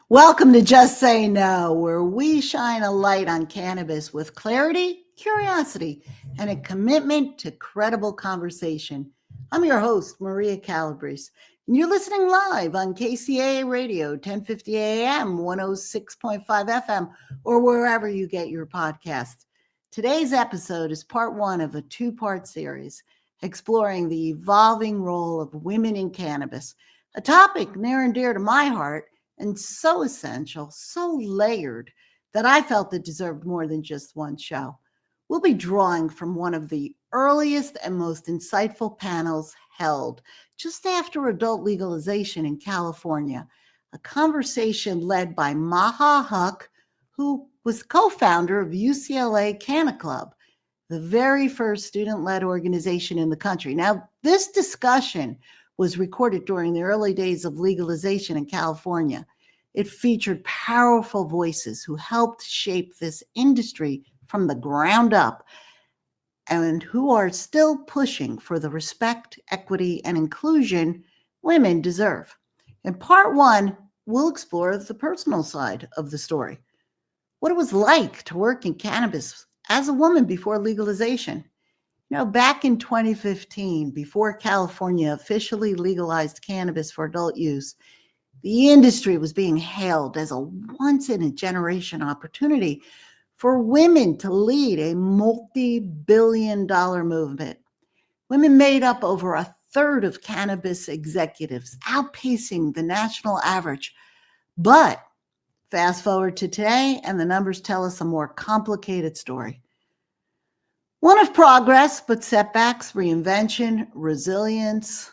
Welcome to Just Say No, where we shine a light on cannabis with clarity, curiosity, and a commitment to credible conversation. I'm your host, Maria Calabrese, and you're listening live on KCAA Radio, 1050 AM, 106.5 FM, or wherever you get your podcasts. Today's episode is part one of a two-part series exploring the evolving role of women in cannabis, a topic near and dear to my heart and so essential, so layered, that I felt it deserved more than just one show. We'll be drawing from one of the earliest and most insightful panels held just after adult legalization in California, a conversation led by Maha Huq, who was co-founder of UCLA Canna Club, the very first student-led organization in the country. Now, this discussion was recorded during the early days of legalization in California. It featured powerful voices who helped shape this industry from the ground up and who are still pushing for the respect, equity, and inclusion women deserve. In part one, we'll explore the personal side of the story, what it was like to work in cannabis as a woman before legalization. Back in 2015, before California officially legalized cannabis for adult use, the industry was being hailed as a once-in-a-generation opportunity for women to lead a multi-billion-dollar movement. Women made up over a third of cannabis executives, outpacing the national average. But fast forward to today, and the numbers tell us a more complicated story. One of progress, but setbacks, reinvention, resilience.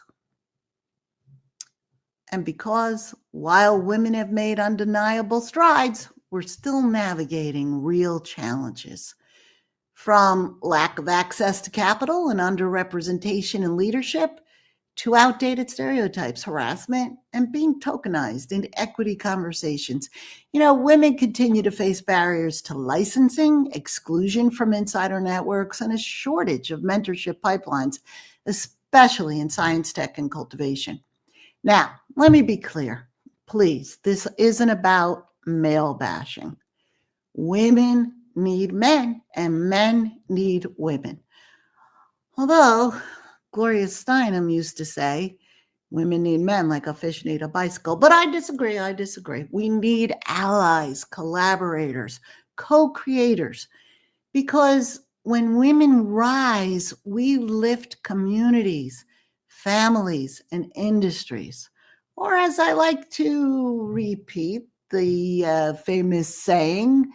And because while women have made undeniable strides, we're still navigating real challenges. From lack of access to capital and underrepresentation in leadership to outdated stereotypes, harassment, and being tokenized in equity conversations. Women continue to face barriers to licensing, exclusion from insider networks, and a shortage of mentorship pipelines, especially in science, tech, and cultivation. Now, let me be clear. Please, this isn't about male bashing. Women need men, and men need women. Although Gloria Steinem used to say, women need men like a fish need a bicycle. But I disagree. We need allies, collaborators, co-creators, because when women rise, we lift communities, families, and industries. Or as I like to repeat, the famous saying,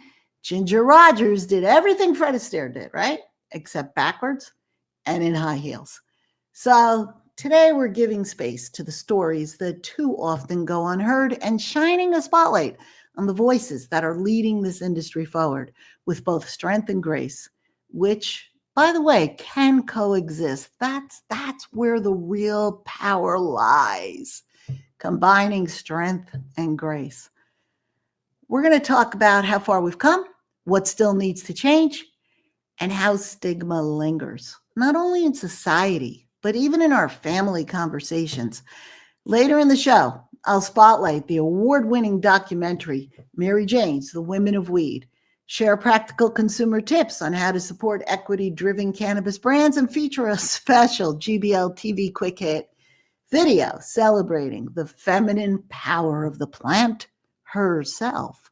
Ginger Rogers did everything Fred Astaire did, right? Except backwards and in high heels. So today we're giving space to the stories that too often go unheard and shining a spotlight on the voices that are leading this industry forward with both strength and grace, which, by the way, can coexist. That's where the real power lies, combining strength and grace. We're going to talk about how far we've come, what still needs to change, and how stigma lingers, not only in society, but even in our family conversations. Later in the show, I'll spotlight the award-winning documentary, Mary Jane's The Women of Weed, share practical consumer tips on how to support equity-driven cannabis brands, and feature a special GBL TV quick hit video celebrating the feminine power of the plant herself.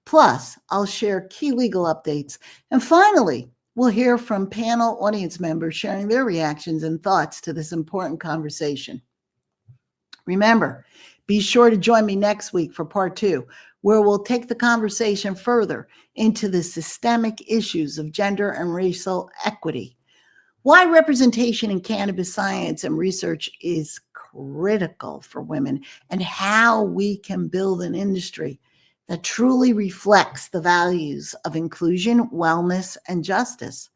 Plus, I'll share key legal updates. And finally, we'll hear from panel audience members sharing their reactions and thoughts to this important conversation. Remember, be sure to join me next week for part two, where we'll take the conversation further into the systemic issues of gender and racial equity, why representation in cannabis science and research is critical for women, and how we can build an industry that truly reflects the values of inclusion, wellness, and justice.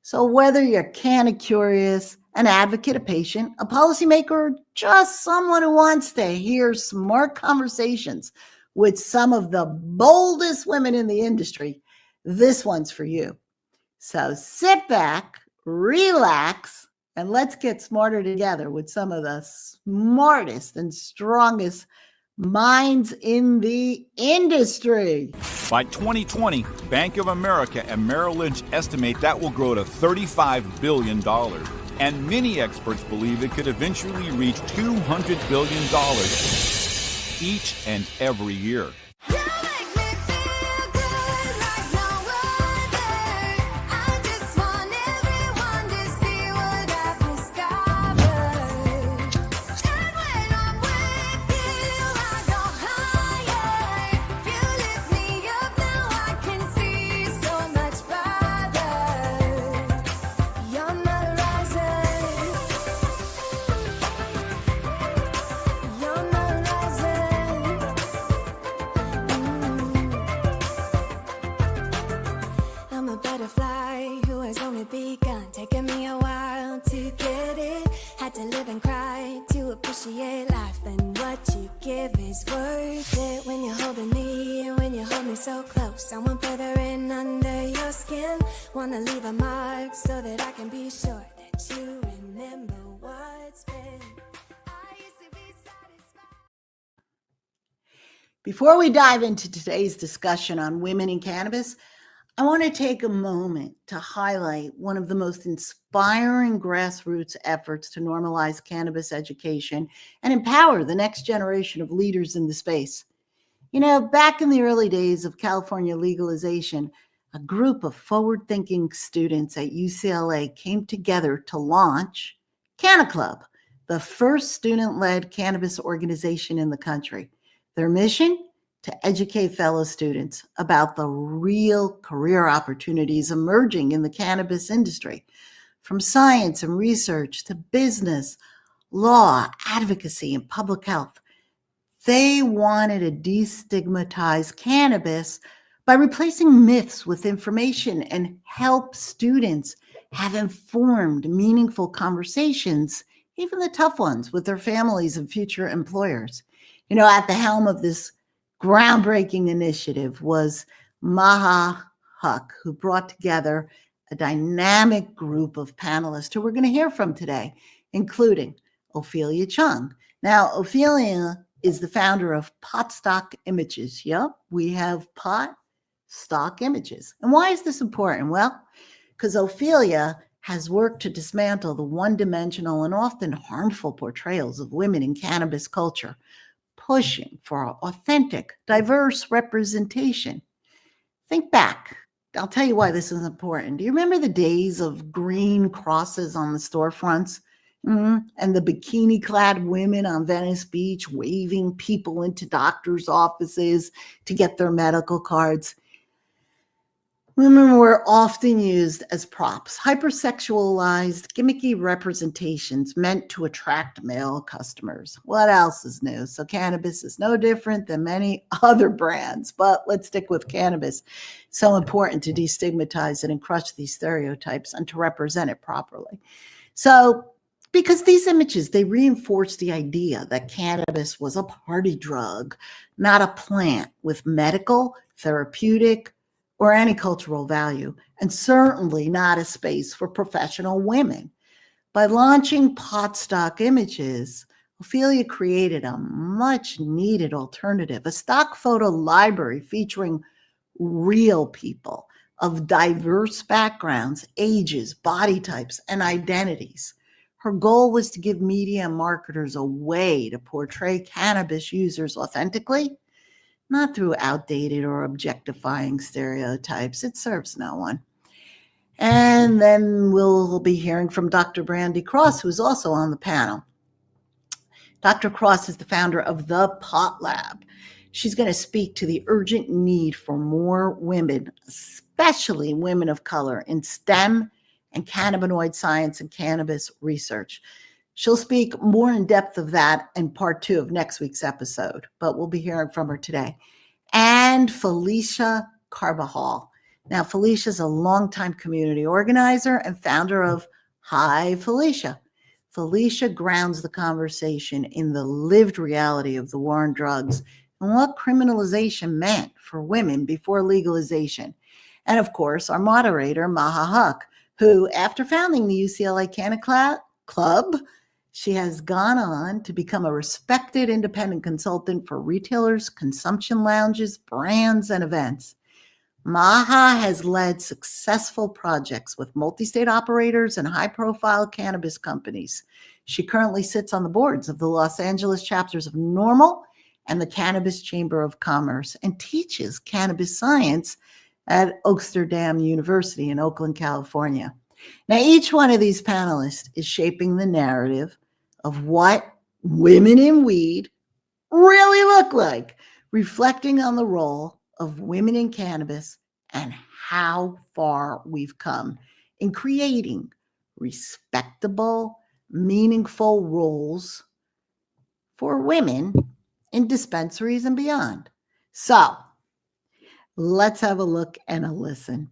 So whether you're canna curious, an advocate, a patient, a policymaker, or just someone who wants to hear smart conversations with some of the boldest women in the industry, this one's for you. So sit back, relax, and let's get smarter together with some of the smartest and strongest Minds in the industry. By 2020, Bank of America and Merrill Lynch estimate that will grow to $35 billion. And many experts believe it could eventually reach $200 billion each and every year. Before we dive into today's discussion on women in cannabis, I want to take a moment to highlight one of the most inspiring grassroots efforts to normalize cannabis education and empower the next generation of leaders in the space. You know, back in the early days of California legalization, a group of forward-thinking students at UCLA came together to launch Canna Club, the first student-led cannabis organization in the country. Their mission? To educate fellow students about the real career opportunities emerging in the cannabis industry, from science and research to business, law, advocacy, and public health. They wanted to destigmatize cannabis by replacing myths with information and help students have informed, meaningful conversations, even the tough ones, with their families and future employers. You know, at the helm of this groundbreaking initiative was Maha Huck, who brought together a dynamic group of panelists who we're going to hear from today, including Ophelia Chung. Now, Ophelia is the founder of Pot Stock Images. Yep, we have Pot Stock Images. And why is this important? Well, because Ophelia has worked to dismantle the one-dimensional and often harmful portrayals of women in cannabis culture, pushing for authentic, diverse representation. Think back. I'll tell you why this is important. Do you remember the days of green crosses on the storefronts? And the bikini-clad women on Venice Beach waving people into doctors' offices to get their medical cards? Women were often used as props, hypersexualized, gimmicky representations meant to attract male customers. What else is new? So cannabis is no different than many other brands, but let's stick with cannabis. It's so important to destigmatize it and crush these stereotypes and to represent it properly. So, because these images, they reinforce the idea that cannabis was a party drug, not a plant with medical, therapeutic, or any cultural value, and certainly not a space for professional women. By launching Pot Stock Images, Ophelia created a much needed alternative, a stock photo library featuring real people of diverse backgrounds, ages, body types, and identities. Her goal was to give media and marketers a way to portray cannabis users authentically, not through outdated or objectifying stereotypes. It serves no one. And then we'll be hearing from Dr. Brandy Cross, who's also on the panel. Dr. Cross is the founder of the Pot Lab. She's going to speak to the urgent need for more women, especially women of color, in STEM and cannabinoid science and cannabis research. She'll speak more in depth of that in part 2 of next week's episode, but we'll be hearing from her today. And Felicia Carbajal. Now, Felicia is a longtime community organizer and founder of Hi Felicia. Felicia grounds the conversation in the lived reality of the war on drugs and what criminalization meant for women before legalization. And of course, our moderator, Maha Huck, who, after founding the UCLA Canna Club, She has gone on to become a respected independent consultant for retailers, consumption lounges, brands, and events. Maha has led successful projects with multi-state operators and high-profile cannabis companies. She currently sits on the boards of the Los Angeles chapters of NORML and the Cannabis Chamber of Commerce and teaches cannabis science at Oaksterdam University in Oakland, California. Now, each one of these panelists is shaping the narrative of what women in weed really look like, reflecting on the role of women in cannabis and how far we've come in creating respectable, meaningful roles for women in dispensaries and beyond. So let's have a look and a listen.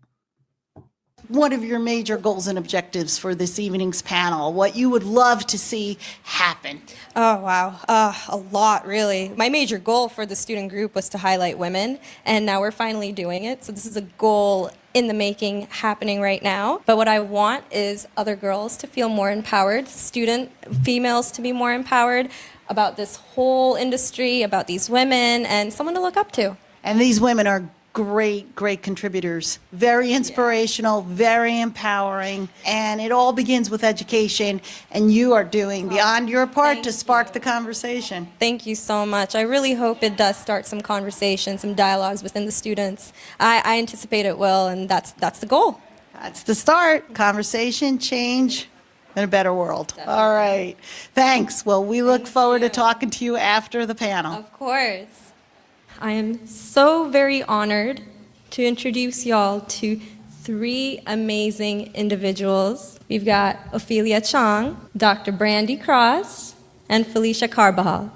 What are your major goals and objectives for this evening's panel? What you would love to see happen? Oh, wow. A lot, really. My major goal for the student group was to highlight women, and now we're finally doing it. So this is a goal in the making, happening right now. But what I want is other girls to feel more empowered, student females to be more empowered about this whole industry, about these women, and someone to look up to. And these women are great contributors, very inspirational, very empowering, and it all begins with education, and you are doing beyond your part to spark the conversation. Thank you so much. I really hope it does start some conversations, some dialogues within the students. I anticipate it will, and that's the goal. That's the start. Conversation, change, and a better world. Definitely. All right. Thanks. Well, we look forward to talking to you after the panel. Of course. I am so very honored to introduce y'all to three amazing individuals. We've got Ophelia Chong, Dr. Brandy Cross, and Felicia Carbajal.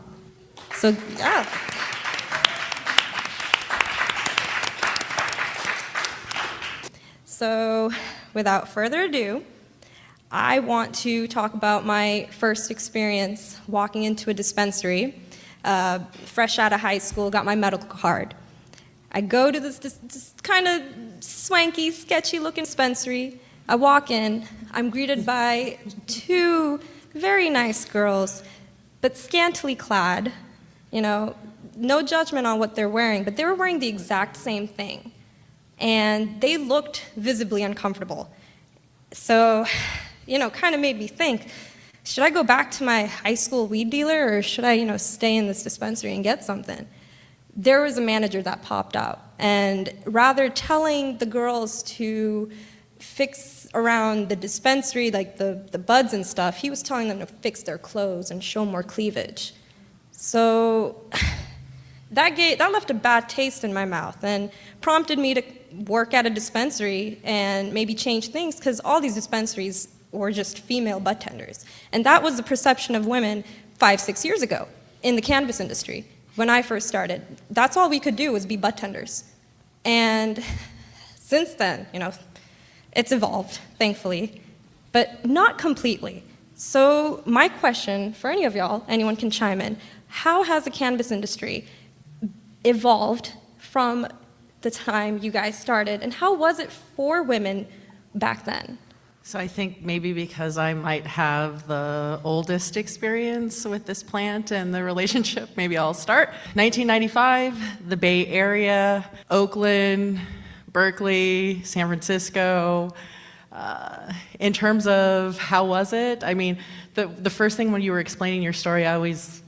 So, yeah. So, without further ado, I want to talk about my first experience walking into a dispensary. Fresh out of high school, got my medical card. I go to this kind of swanky, sketchy-looking dispensary. I walk in. I'm greeted by two very nice girls, but scantily clad. You know, no judgment on what they're wearing, but they were wearing the exact same thing. And they looked visibly uncomfortable. So, you know, kind of made me think, should I go back to my high school weed dealer, or should I, stay in this dispensary and get something? There was a manager that popped up, and rather telling the girls to fix around the dispensary, like the buds and stuff, he was telling them to fix their clothes and show more cleavage. So that left a bad taste in my mouth and prompted me to work at a dispensary and maybe change things, because all these dispensaries were just female bud tenders. And that was the perception of women 5-6 years ago in the cannabis industry. When I first started, that's all we could do was be bud tenders. And since then, it's evolved, thankfully, but not completely. So my question for any of y'all, anyone can chime in, how has the cannabis industry evolved from the time you guys started, and how was it for women back then? So I think maybe because I might have the oldest experience with this plant and the relationship, maybe I'll start. 1995, the Bay Area, Oakland, Berkeley, San Francisco. In terms of how was it, I mean, the first thing when you were explaining your story, I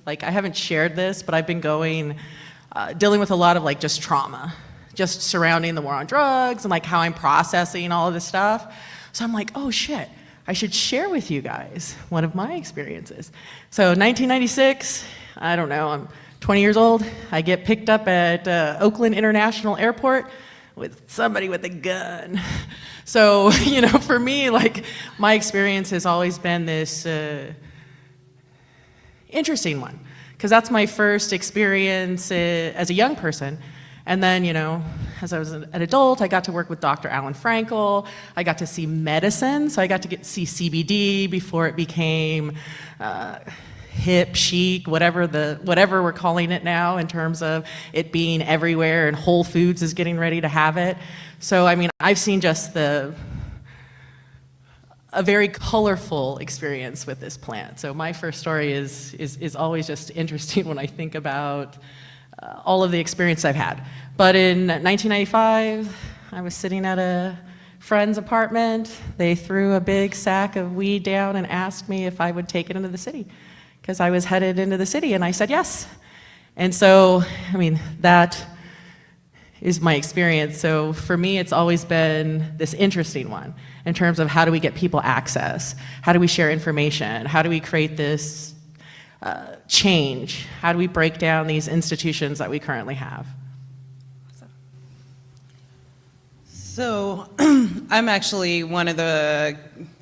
haven't shared this, but I've been dealing with a lot of just trauma, just surrounding the war on drugs and how I'm processing all of this stuff. So I'm like, oh shit, I should share with you guys one of my experiences. So 1996, I don't know, I'm 20 years old. I get picked up at Oakland International Airport with somebody with a gun. So, for me, my experience has always been this interesting one, because that's my first experience as a young person. And then, as I was an adult, I got to work with Dr. Alan Frankel. I got to see medicine, so I got to see CBD before it became hip, chic, whatever we're calling it now, in terms of it being everywhere, and Whole Foods is getting ready to have it. So, I mean, I've seen just the a very colorful experience with this plant. So my first story is always just interesting when I think about all of the experience I've had. But in 1995, I was sitting at a friend's apartment. They threw a big sack of weed down and asked me if I would take it into the city, because I was headed into the city, and I said yes. And so, I mean, that is my experience. So for me, it's always been this interesting one in terms of how do we get people access? How do we share information? How do we create this change? How do we break down these institutions that we currently have? So I'm actually one of the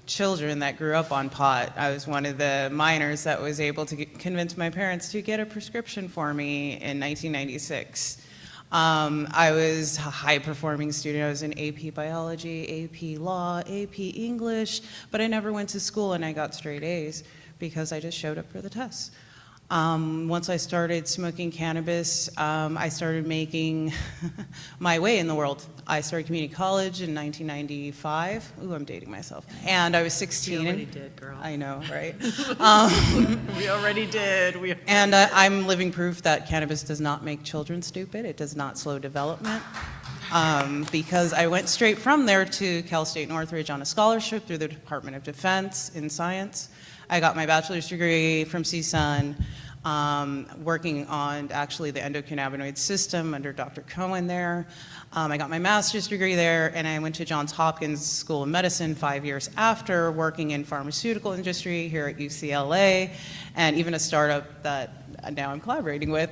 children that grew up on pot. I was one of the minors that was able to convince my parents to get a prescription for me in 1996. I was a high-performing student. I was in AP Biology, AP Law, AP English, but I never went to school and I got straight A's because I just showed up for the tests. Once I started smoking cannabis, I started making my way in the world. I started community college in 1995. Ooh, I'm dating myself. And I was 16. You already did, girl. I know, right? We already did. And I'm living proof that cannabis does not make children stupid. It does not slow development. Because I went straight from there to Cal State Northridge on a scholarship through the Department of Defense in science. I got my bachelor's degree from CSUN, working on actually the endocannabinoid system under Dr. Cohen there. I got my master's degree there, and I went to Johns Hopkins School of Medicine 5 years after, working in pharmaceutical industry here at UCLA, and even a startup that now I'm collaborating with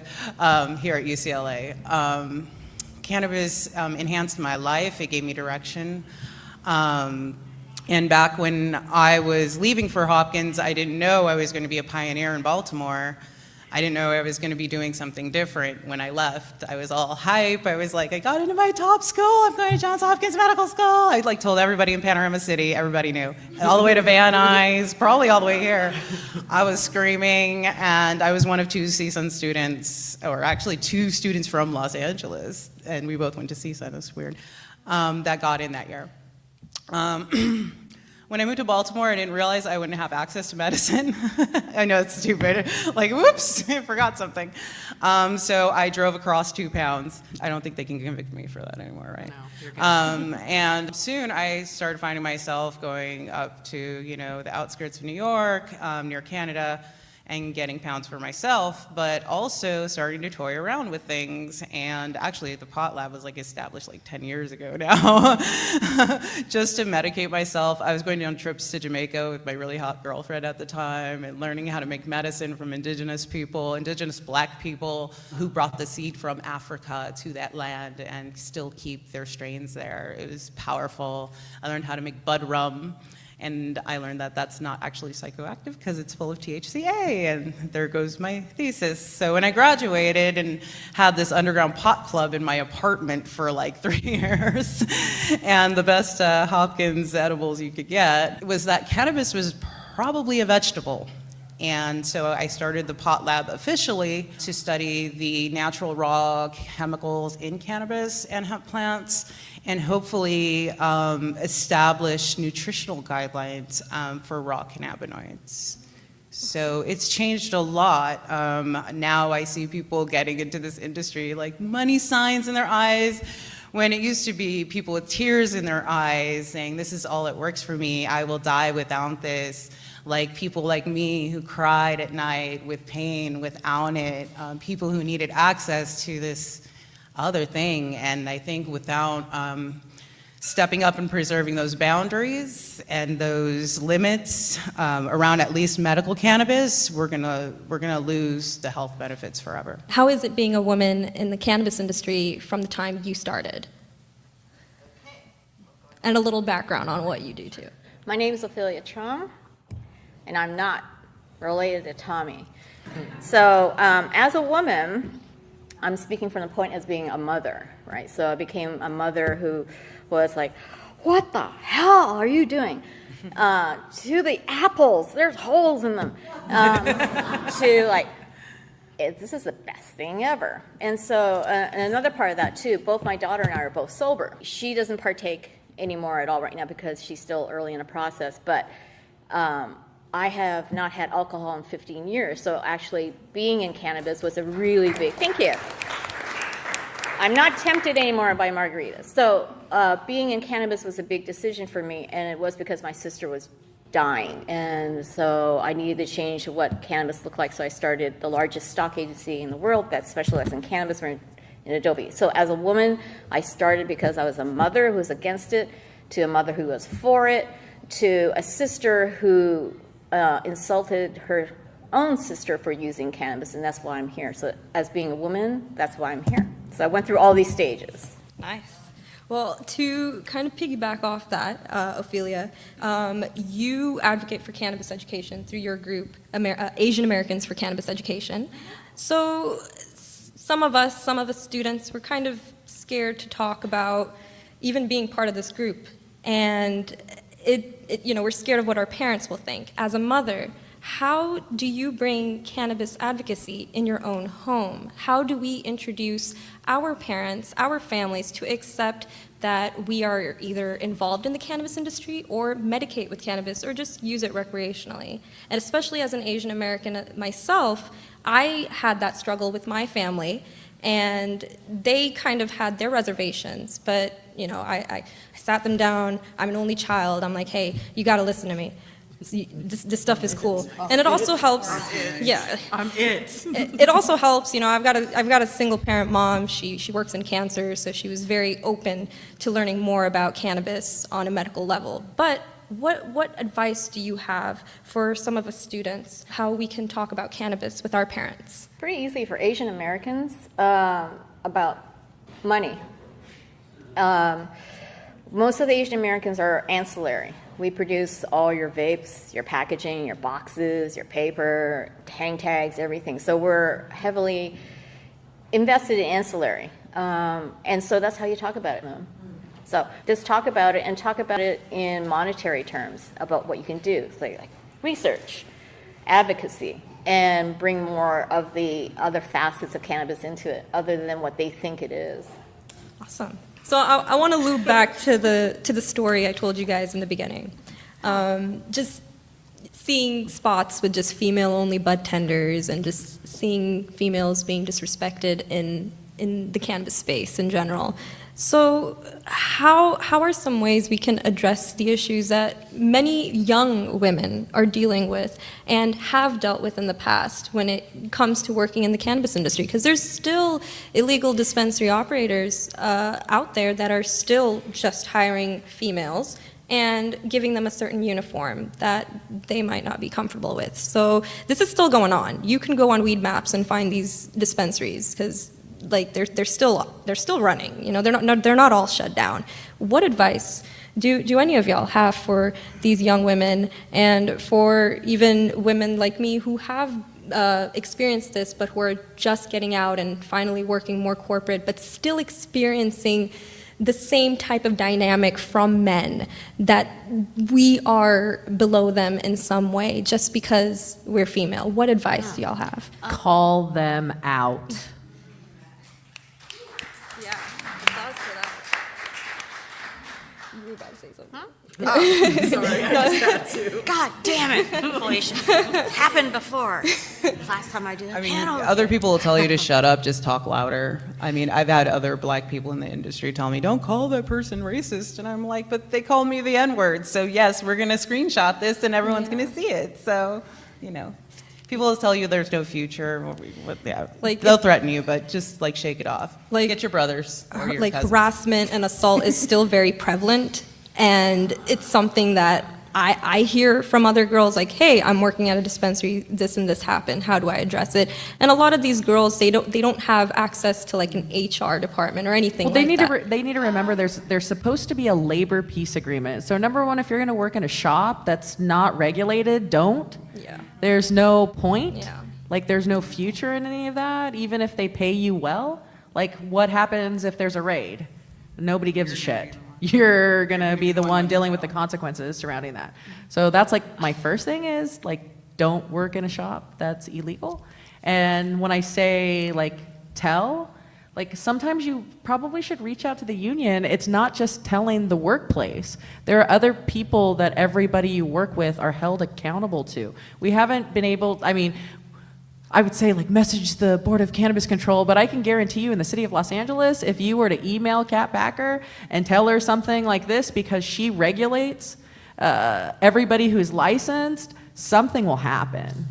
here at UCLA. Cannabis enhanced my life. It gave me direction. And back when I was leaving for Hopkins, I didn't know I was going to be a pioneer in Baltimore. I didn't know I was going to be doing something different when I left. I was all hype. I was like, I got into my top school. I'm going to Johns Hopkins Medical School. I like told everybody in Panorama City. Everybody knew. All the way to Van Nuys, probably all the way here. I was screaming, and I was one of two CSUN students, or actually two students from Los Angeles, and we both went to CSUN. It was weird. That got in that year. When I moved to Baltimore, I didn't realize I wouldn't have access to medicine. I know it's stupid. Like, whoops, I forgot something. So I drove across 2 pounds. I don't think they can convict me for that anymore, right? No, you're good. And soon I started finding myself going up to, you know, the outskirts of New York, near Canada, and getting pounds for myself, but also starting to toy around with things. And actually, the pot lab was like established like 10 years ago now, just to medicate myself. I was going on trips to Jamaica with my really hot girlfriend at the time, and learning how to make medicine from indigenous people, indigenous Black people who brought the seed from Africa to that land and still keep their strains there. It was powerful. I learned how to make bud rum. And I learned that that's not actually psychoactive because it's full of THCA, and there goes my thesis. So when I graduated and had this underground pot club in my apartment for like 3 years, and the best Hopkins edibles you could get, was that cannabis was probably a vegetable. And so I started the pot lab officially to study the natural raw chemicals in cannabis and hemp plants, and hopefully establish nutritional guidelines for raw cannabinoids. So it's changed a lot. Now I see people getting into this industry like money signs in their eyes, when it used to be people with tears in their eyes saying, this is all that works for me, I will die without this. Like people like me who cried at night with pain without it, people who needed access to this other thing. And I think without stepping up and preserving those boundaries and those limits around at least medical cannabis, we're gonna lose the health benefits forever. How is it being a woman in the cannabis industry from the time you started? And a little background on what you do too. My name is Ophelia Trum, and I'm not related to Tommy. So as a woman, I'm speaking from the point as being a mother, right? So I became a mother who was like, what the hell are you doing? To the apples, there's holes in them. To like, this is the best thing ever. And so and another part of that too, both my daughter and I are both sober. She doesn't partake anymore at all right now because she's still early in the process. But I have not had alcohol in 15 years. So actually being in cannabis was a really big, thank you. I'm not tempted anymore by margaritas. So being in cannabis was a big decision for me, and it was because my sister was dying. And so I needed to change what cannabis looked like. So I started the largest stock agency in the world that specialized in cannabis in Adobe. So as a woman, I started because I was a mother who was against it, to a mother who was for it, to a sister who insulted her own sister for using cannabis, and that's why I'm here. So as being a woman, that's why I'm here. So I went through all these stages. Nice. Well, to kind of piggyback off that, Ophelia, you advocate for cannabis education through your group, Asian Americans for Cannabis Education. So some of us students, were kind of scared to talk about even being part of this group. And we're scared of what our parents will think. As a mother, how do you bring cannabis advocacy in your own home? How do we introduce our parents, our families, to accept that we are either involved in the cannabis industry or medicate with cannabis or just use it recreationally? And especially as an Asian American myself, I had that struggle with my family, and they kind of had their reservations, but I sat them down. I'm an only child. I'm like, hey, you got to listen to me. This stuff is cool, and it also helps. Yeah, I'm it. It also helps. I've got a single parent mom. She works in cancer, so she was very open to learning more about cannabis on a medical level. But what advice do you have for some of us students, how we can talk about cannabis with our parents? Pretty easy for Asian Americans about money. Most of the Asian Americans are ancillary. We produce all your vapes, your packaging, your boxes, your paper, hang tags, everything. So we're heavily invested in ancillary. And so that's how you talk about it. So just talk about it, and talk about it in monetary terms about what you can do. So like research, advocacy, and bring more of the other facets of cannabis into it other than what they think it is. Awesome. So I want to loop back to the story I told you guys in the beginning. Just seeing spots with just female-only bud tenders, and just seeing females being disrespected in the cannabis space in general. So how are some ways we can address the issues that many young women are dealing with and have dealt with in the past when it comes to working in the cannabis industry? Because there's still illegal dispensary operators out there that are still just hiring females and giving them a certain uniform that they might not be comfortable with. So this is still going on. You can go on Weed Maps and find these dispensaries, because they're still running. They're not all shut down. What advice do any of y'all have for these young women, and for even women like me who have experienced this but who are just getting out and finally working more corporate but still experiencing the same type of dynamic from men, that we are below them in some way just because we're female? What advice do y'all have? Call them out. Yeah, applause for that. You were about to say something. God damn it, Felicia. It's happened before. Last time I did it. I mean, other people will tell you to shut up, just talk louder. I mean, I've had other black people in the industry tell me, don't call that person racist. And I'm like, but they called me the N-word. So yes, we're going to screenshot this and everyone's going to see it. So, people will tell you there's no future. They'll threaten you, but just shake it off. Get your brothers or your cousins. Harassment and assault is still very prevalent, and it's something that I hear from other girls, like, hey, I'm working at a dispensary, this and this happened, how do I address it? And a lot of these girls, they don't have access to an HR department or anything they like need that. they need to remember there's supposed to be a labor peace agreement. So number one, if you're going to work in a shop that's not regulated, don't. Yeah. There's no point. Yeah. There's no future in any of that, even if they pay you well. What happens if there's a raid? Nobody gives a shit. You're going to be the one dealing with the consequences surrounding that. So that's my first thing is don't work in a shop that's illegal. And when I say tell, Like, sometimes you probably should reach out to the union. It's not just telling the workplace. There are other people that everybody you work with are held accountable to. We haven't been able, I mean, I would say, like, message the Board of Cannabis Control, but I can guarantee you in the city of Los Angeles, if you were to email Kat Backer and tell her something like this because she regulates everybody who's licensed, something will happen.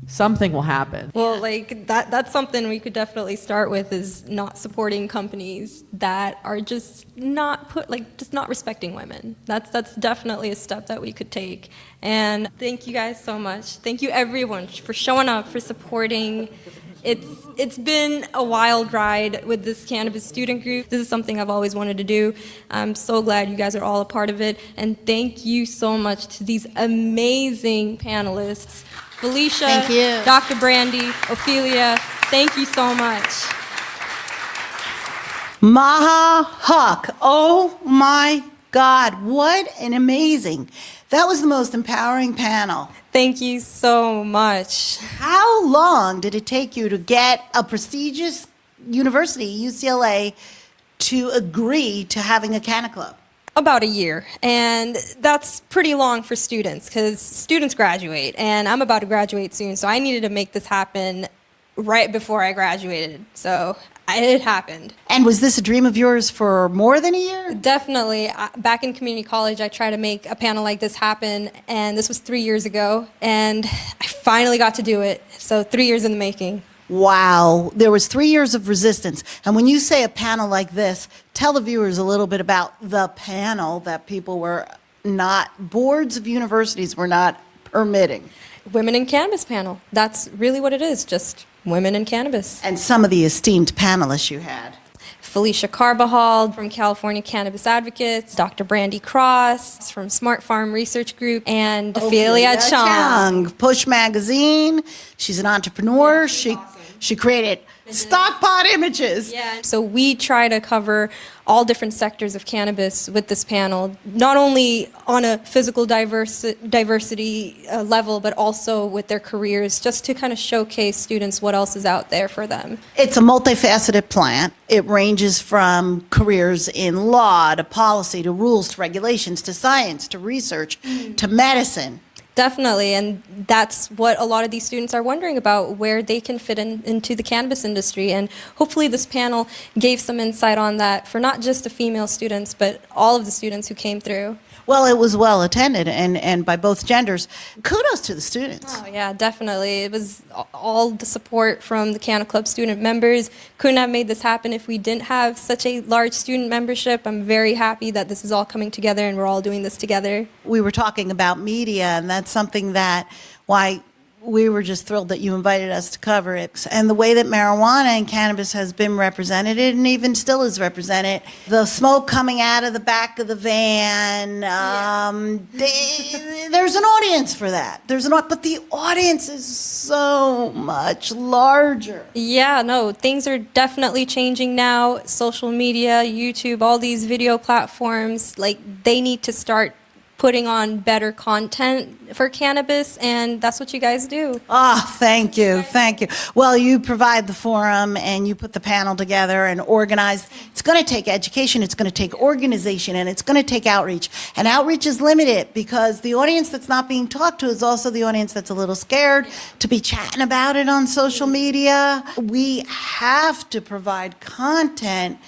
Something will happen. Well, like that's something we could definitely start with, is not supporting companies that are just not just not respecting women. That's definitely a step that we could take. And thank you guys so much. Thank you everyone for showing up, for supporting. It's been a wild ride with this cannabis student group. This is something I've always wanted to do. I'm so glad you guys are all a part of it. And thank you so much to these amazing panelists. Felicia, Thank you. Dr. Brandy, Ophelia, thank you so much. Maha Huck. Oh my God, what an amazing. That was the most empowering panel. Thank you so much. How long did it take you to get a prestigious university, UCLA, to agree to having a Canna Club? About a year, and that's pretty long for students because students graduate, and I'm about to graduate soon, so I needed to make this happen right before I graduated, so it happened. And was this a dream of yours for more than a year? Definitely. Back in community college, I tried to make a panel like this happen, and this was 3 years ago, and I finally got to do it, so 3 years in the making. Wow, there was 3 years of resistance. And when you say a panel like this, tell the viewers a little bit about the panel that people were not, boards of universities were not permitting. Women in Cannabis panel. That's really what it is, just women in cannabis. And some of the esteemed panelists you had. Felicia Carbajal from California Cannabis Advocates, Dr. Brandy Cross from Smart Farm Research Group, and Ophelia Chung. Push Magazine. She's an entrepreneur. She created Stockpot Images. Yeah. So we try to cover all different sectors of cannabis with this panel, not only on a physical diversity level, but also with their careers, just to kind of showcase students what else is out there for them. It's a multifaceted plant. It ranges from careers in law to policy to rules to regulations to science to research to medicine. Definitely, and that's what a lot of these students are wondering about, where they can fit into the cannabis industry. And hopefully this panel gave some insight on that for not just the female students, but all of the students who came through. Well, it was well attended and by both genders. Kudos to the students. Oh, yeah, definitely. It was all the support from the Canna Club student members. Couldn't have made this happen if we didn't have such a large student membership. I'm very happy that this is all coming together and we're all doing this together. We were talking about media, and that's something that why we were just thrilled that you invited us to cover it. And the way that marijuana and cannabis has been represented, and even still is represented, the smoke coming out of the back of the van, there's an audience for that. But the audience is so much larger. Yeah, no, things are definitely changing now. Social media, YouTube, all these video platforms, like, they need to start putting on better content for cannabis, and that's what you guys do. Oh, thank you, thank you. Well, you provide the forum and you put the panel together and organize. It's going to take education, it's going to take organization, and it's going to take outreach. And outreach is limited because the audience that's not being talked to is also the audience that's a little scared to be chatting about it on social media. We have to provide content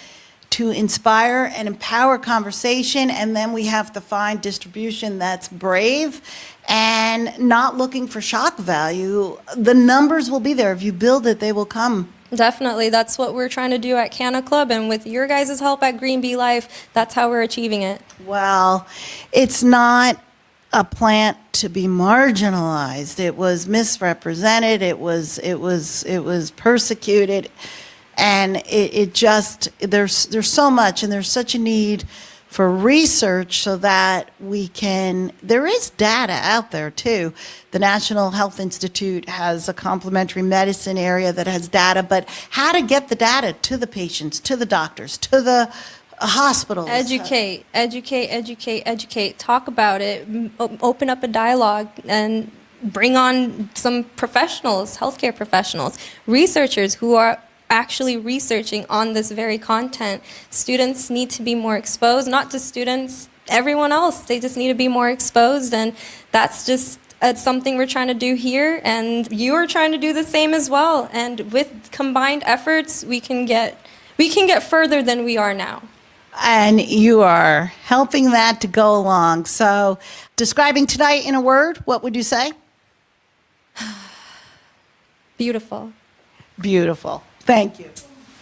to inspire and empower conversation, and then we have to find distribution that's brave and not looking for shock value. The numbers will be there. If you build it, they will come. Definitely, that's what we're trying to do at Canna Club, and with your guys' help at Green Bee Life, that's how we're achieving it. Well, it's not a plant to be marginalized. It was misrepresented. It was persecuted. And it just, there's so much, and there's such a need for research so that we can, there is data out there too. The National Health Institute has a complementary medicine area that has data, but how to get the data to the patients, to the doctors, to the hospitals. Educate, educate, educate, educate. Talk about it. Open up a dialogue and bring on some professionals, healthcare professionals, researchers who are actually researching on this very content. Students need to be more exposed, not just students, everyone else. They just need to be more exposed, and that's just something we're trying to do here, and you are trying to do the same as well. And with combined efforts, we can get further than we are now. And you are helping that to go along. So, describing tonight in a word, what would you say? Beautiful. Beautiful. Thank you.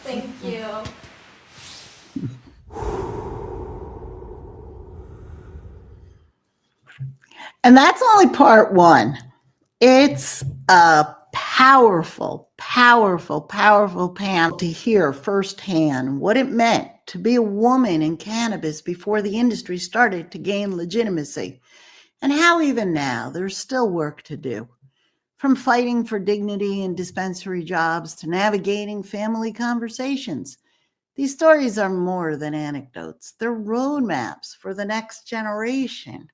Thank you. And that's only part one. It's a powerful, powerful, powerful panel to hear firsthand what it meant to be a woman in cannabis before the industry started to gain legitimacy, and how even now there's still work to do. From fighting for dignity in dispensary jobs to navigating family conversations, these stories are more than anecdotes. They're roadmaps for the next generation.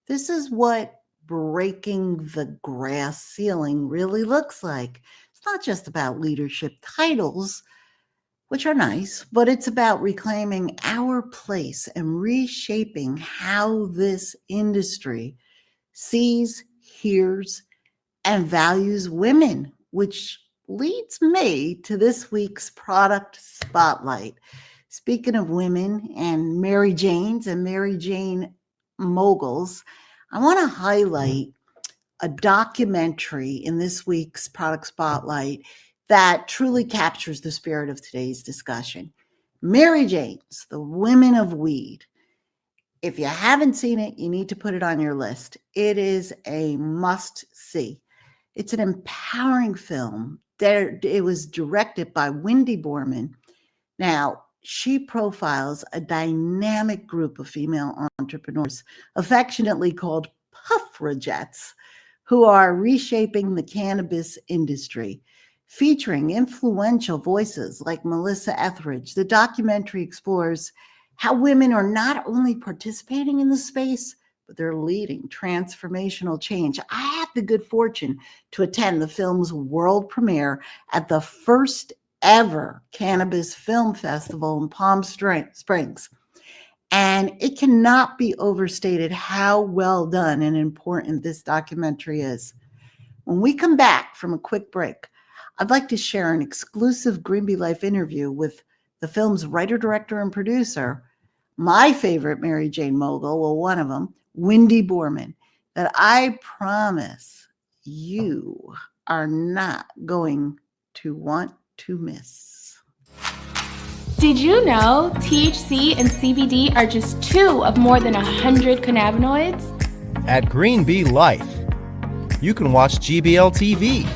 This is what breaking the glass ceiling really looks like. It's not just about leadership titles, which are nice, but it's about reclaiming our place and reshaping how this industry sees, hears, and values women, which leads me to this week's product spotlight. Speaking of women and Mary Janes and Mary Jane moguls, I want to highlight a documentary in this week's product spotlight that truly captures the spirit of today's discussion. Mary Janes, The Women of Weed. If you haven't seen it, you need to put it on your list. It is a must-see. It's an empowering film. It was directed by Wendy Borman. Now, she profiles a dynamic group of female entrepreneurs, affectionately called Puffragettes, who are reshaping the cannabis industry. Featuring influential voices like Melissa Etheridge, the documentary explores how women are not only participating in the space, but they're leading transformational change. I had the good fortune to attend the film's world premiere at the first ever Cannabis Film Festival in Palm Springs. And it cannot be overstated how well done and important this documentary is. When we come back from a quick break, I'd like to share an exclusive Green Bee Life interview with the film's writer, director, and producer, my favorite Mary Jane mogul, well, one of them, Wendy Borman, that I promise you are not going to want to miss. Did you know THC and CBD are just two of more than 100 cannabinoids? At Green Bee Life, you can watch GBL TV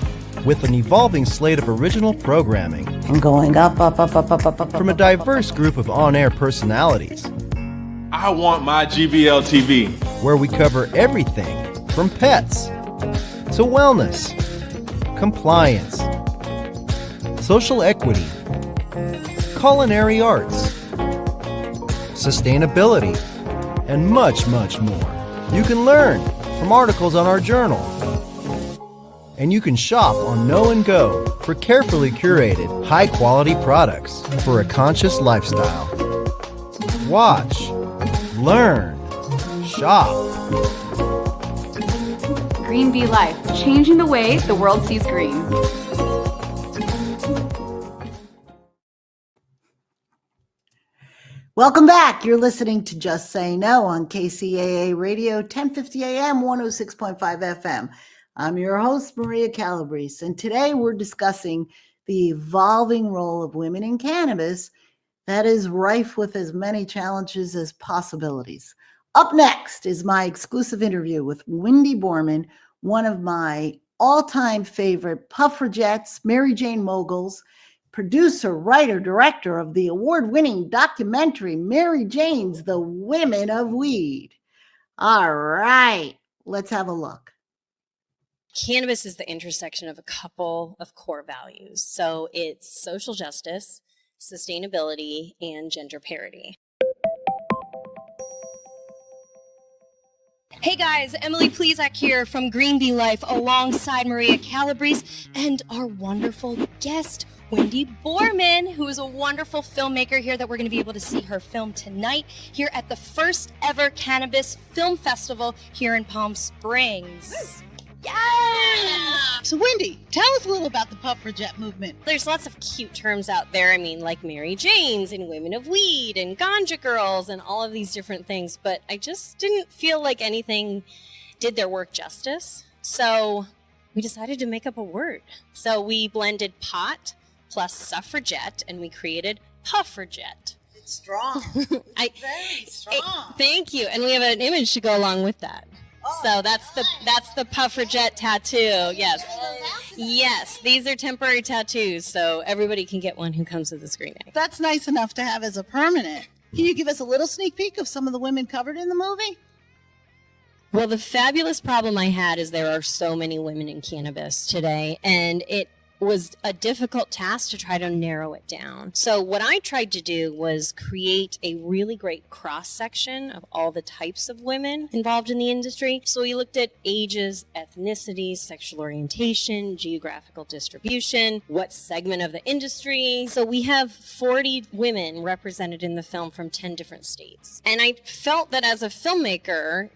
with an evolving slate of original programming. I'm going up, up, up, up, up, up, up. From a diverse group of on-air personalities. I want my GBL TV. Where we cover everything from pets to wellness, compliance, social equity, culinary arts, sustainability, and much, much more. You can learn from articles on our journal. And you can shop on Know & Go for carefully curated, high-quality products for a conscious lifestyle. Watch, learn, shop. Green Bee Life, changing the way the world sees green. Welcome back. You're listening to Just Say No on KCAA Radio, 1050 AM, 106.5 FM. I'm your host, Maria Calabrese, and today we're discussing the evolving role of women in cannabis that is rife with as many challenges as possibilities. Up next is my exclusive interview with Wendy Borman, one of my all-time favorite Puffragettes, Mary Jane moguls, producer, writer, director of the award-winning documentary Mary Jane's The Women of Weed. All right, let's have a look. Cannabis is the intersection of a couple of core values. So it's social justice, sustainability, and gender parity. Hey guys, Emily Plezak here from Green Bee Life alongside Maria Calabrese and our wonderful guest, Wendy Borman, who is a wonderful filmmaker here that we're going to be able to see her film tonight here at the first ever Cannabis Film Festival here in Palm Springs. Yes! So Wendy, tell us a little about the Puffrajette movement. There's lots of cute terms out there. I mean, like Mary Janes and Women of Weed and Ganja Girls and all of these different things. But I just didn't feel like anything did their work justice. So we decided to make up a word. So we blended pot plus suffragette and we created Puffrajette. It's strong. Very strong. Thank you. And we have an image to go along with that. So that's the Puffrajette tattoo. Yes. Yes, these are temporary tattoos, so everybody can get one who comes to the screening. That's nice enough to have as a permanent. Can you give us a little sneak peek of some of the women covered in the movie? Well, the fabulous problem I had is there are so many women in cannabis today, and it was a difficult task to try to narrow it down. So what I tried to do was create a really great cross-section of all the types of women involved in the industry. So we looked at ages, ethnicities, sexual orientation, geographical distribution, what segment of the industry. So we have 40 women represented in the film from 10 different states. And I felt that as a filmmaker,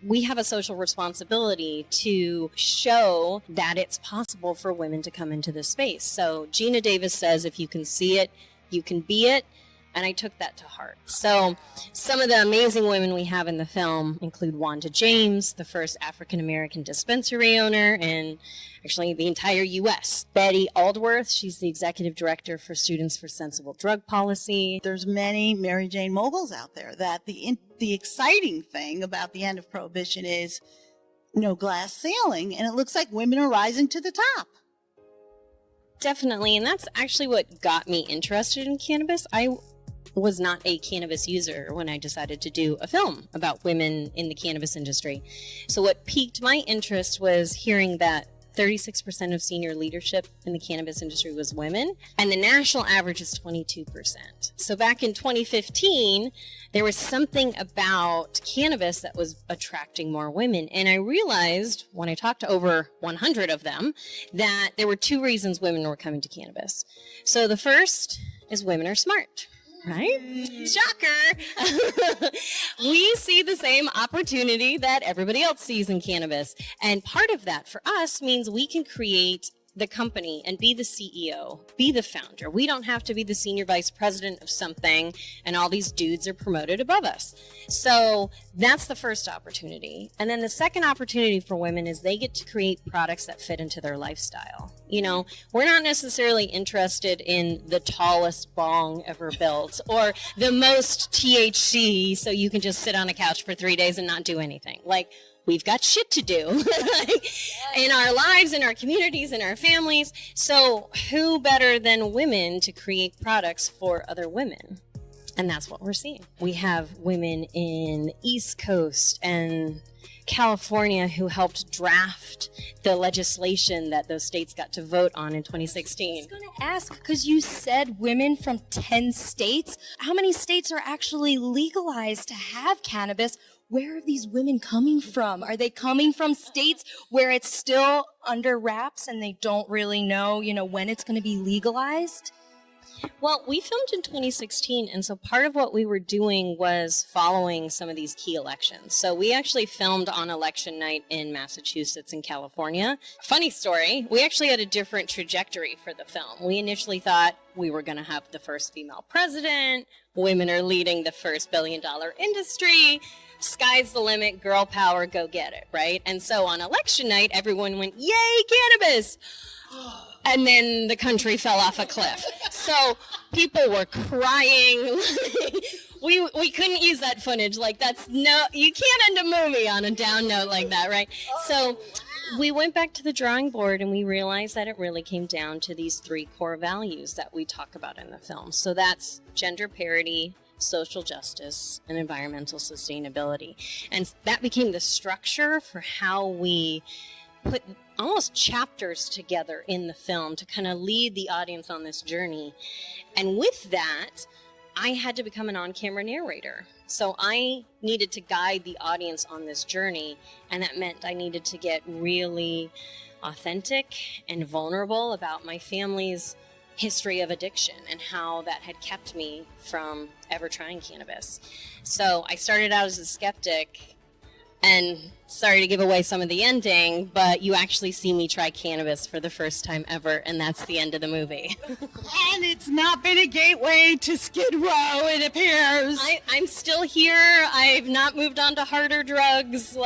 we have a social responsibility to show that it's possible for women to come into this space. So Gina Davis says, if you can see it, you can be it. And I took that to heart. So some of the amazing women we have in the film include Wanda James, the first African-American dispensary owner in actually the entire U.S. Betty Aldworth, she's the executive director for Students for Sensible Drug Policy. There's many Mary Jane moguls out there that the exciting thing about the end of Prohibition is no glass ceiling, and it looks like women are rising to the top. Definitely, and that's actually what got me interested in cannabis. I was not a cannabis user when I decided to do a film about women in the cannabis industry. So what piqued my interest was hearing that 36% of senior leadership in the cannabis industry was women, and the national average is 22%. So back in 2015, there was something about cannabis that was attracting more women, and I realized when I talked to over 100 of them that there were two reasons women were coming to cannabis. So the first is women are smart. Right? Shocker! We see the same opportunity that everybody else sees in cannabis. And part of that for us means we can create the company and be the CEO, be the founder. We don't have to be the senior vice president of something and all these dudes are promoted above us. So that's the first opportunity. And then the second opportunity for women is they get to create products that fit into their lifestyle. We're not necessarily interested in the tallest bong ever built or the most THC so you can just sit on a couch for 3 days and not do anything. We've got shit to do in our lives, in our communities, in our families. So who better than women to create products for other women? And that's what we're seeing. We have women in East Coast and California who helped draft the legislation that those states got to vote on in 2016. I was going to ask, because you said women from 10 states. How many states are actually legalized to have cannabis? Where are these women coming from? Are they coming from states where it's still under wraps and they don't really know, when it's going to be legalized? Well, we filmed in 2016, and so part of what we were doing was following some of these key elections. So we actually filmed on election night in Massachusetts and California. Funny story, we actually had a different trajectory for the film. We initially thought we were going to have the first female president, women are leading the first billion-dollar industry, sky's the limit, girl power, go get it, right? And so on election night, everyone went, yay, cannabis! And then the country fell off a cliff. So people were crying. we couldn't use that footage. You can't end a movie on a down note like that, right? So we went back to the drawing board and we realized that it really came down to these three core values that we talk about in the film. So that's gender parity, social justice, and environmental sustainability. And that became the structure for how we put almost chapters together in the film to kind of lead the audience on this journey. And with that, I had to become an on-camera narrator. So I needed to guide the audience on this journey, and that meant I needed to get really authentic and vulnerable about my family's history of addiction and how that had kept me from ever trying cannabis. So I started out as a skeptic, and sorry to give away some of the ending, but you actually see me try cannabis for the first time ever, and that's the end of the movie. And it's not been a gateway to Skid Row, it appears. I'm still here. I've not moved on to harder drugs.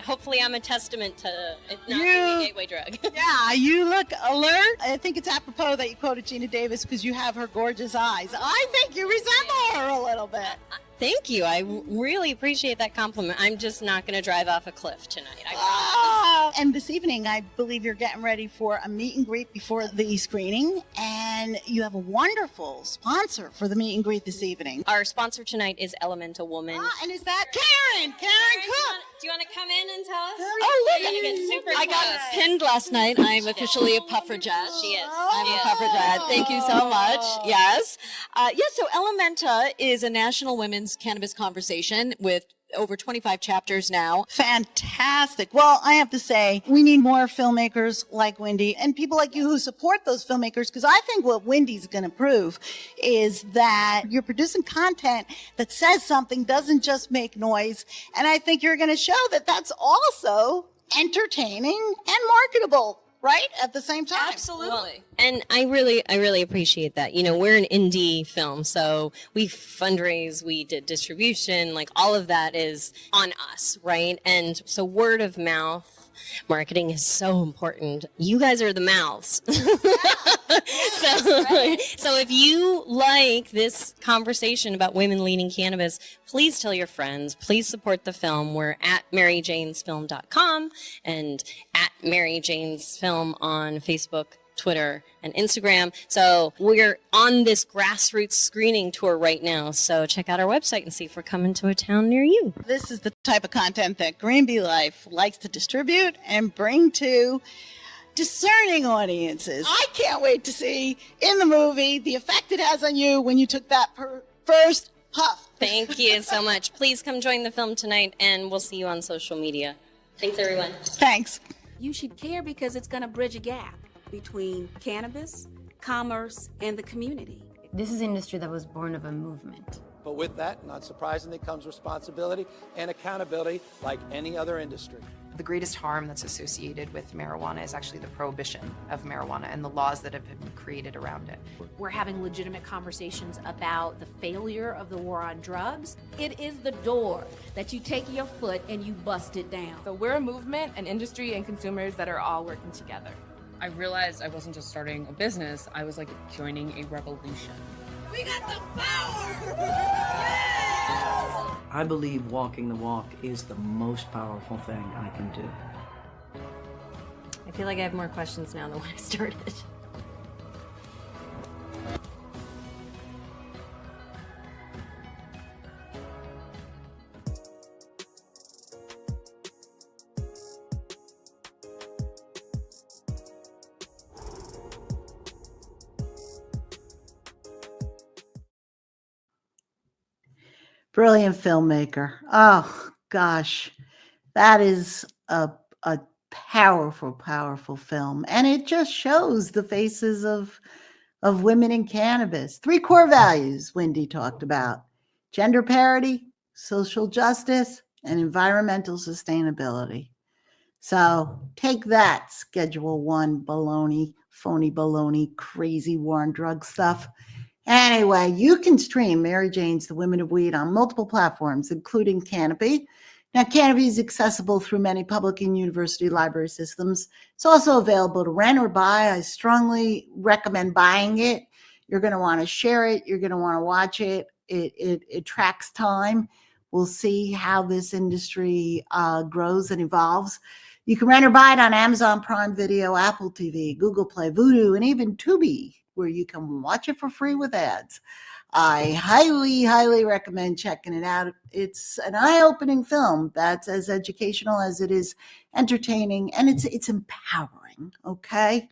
Hopefully I'm a testament to it not being a gateway drug. Yeah, you look alert. I think it's apropos that you quoted Gina Davis because you have her gorgeous eyes. I think you resemble her a little bit. Thank you. I really appreciate that compliment. I'm just not going to drive off a cliff tonight. I promise. And this evening, I believe you're getting ready for a meet and greet before the screening, and you have a wonderful sponsor for the meet and greet this evening. Our sponsor tonight is Elemental Woman. And is that Karen? Karen Cook. Do you want to come in and tell us? Oh, look You're gonna get super I got close. pinned last night. I'm officially a Puffragette. She is. I'm a Puffragette. Thank you so much. Yes. Yes, so Elementa is a national women's cannabis conversation with over 25 chapters now. Fantastic. Well, I have to say, we need more filmmakers like Wendy and people like you who support those filmmakers, because I think what Wendy's going to prove is that you're producing content that says something, doesn't just make noise. And I think you're going to show that that's also entertaining and marketable, right? At the same time. Absolutely. And I really appreciate that. You know, we're an indie film, so we fundraise, we did distribution, like all of that is on us, right? And so word of mouth marketing is so important. You guys are the mouths. So if you like this conversation about women leading cannabis, please tell your friends. Please support the film. We're at maryjanesfilm.com and at maryjanesfilm on Facebook, Twitter, and Instagram. So we're on this grassroots screening tour right now. So check out our website and see if we're coming to a town near you. This is the type of content that Green Bee Life likes to distribute and bring to discerning audiences. I can't wait to see in the movie the effect it has on you when you took that first puff. Thank you so much. Please come join the film tonight, and we'll see you on social media. Thanks, everyone. Thanks. You should care because it's going to bridge a gap between cannabis, commerce, and the community. This is an industry that was born of a movement. But with that, not surprisingly, comes responsibility and accountability like any other industry. The greatest harm that's associated with marijuana is actually the prohibition of marijuana and the laws that have been created around it. We're having legitimate conversations about the failure of the war on drugs. It is the door that you take your foot and you bust it down. So we're a movement, an industry, and consumers that are all working together. I realized I wasn't just starting a business, I was like joining a revolution. We got the power! I believe walking the walk is the most powerful thing I can do. I feel like I have more questions now than when I started. Brilliant filmmaker. Oh, gosh. That is a powerful, powerful film. And it just shows the faces of women in cannabis. 3 core values Wendy talked about: gender parity, social justice, and environmental sustainability. So take that, Schedule 1 baloney, phony baloney, crazy war on drug stuff. Anyway, you can stream Mary Jane's The Women of Weed on multiple platforms, including Canopy. Now, Canopy is accessible through many public and university library systems. It's also available to rent or buy. I strongly recommend buying it. You're going to want to share it. You're going to want to watch it. It tracks time. We'll see how this industry grows and evolves. You can rent or buy it on Amazon Prime Video, Apple TV, Google Play, Vudu, and even Tubi, where you can watch it for free with ads. I highly, highly recommend checking it out. It's an eye-opening film that's as educational as it is entertaining, and it's empowering, okay?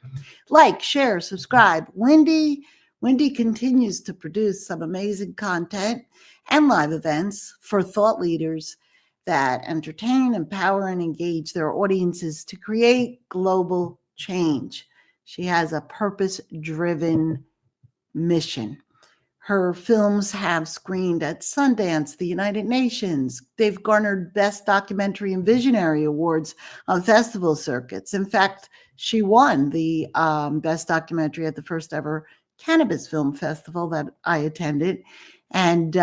Like, share, subscribe. Wendy continues to produce some amazing content and live events for thought leaders that entertain, empower, and engage their audiences to create global change. She has a purpose-driven mission. Her films have screened at Sundance, the United Nations. They've garnered Best Documentary and Visionary Awards on festival circuits. In fact, she won the Best Documentary at the first ever Cannabis Film Festival that I attended. And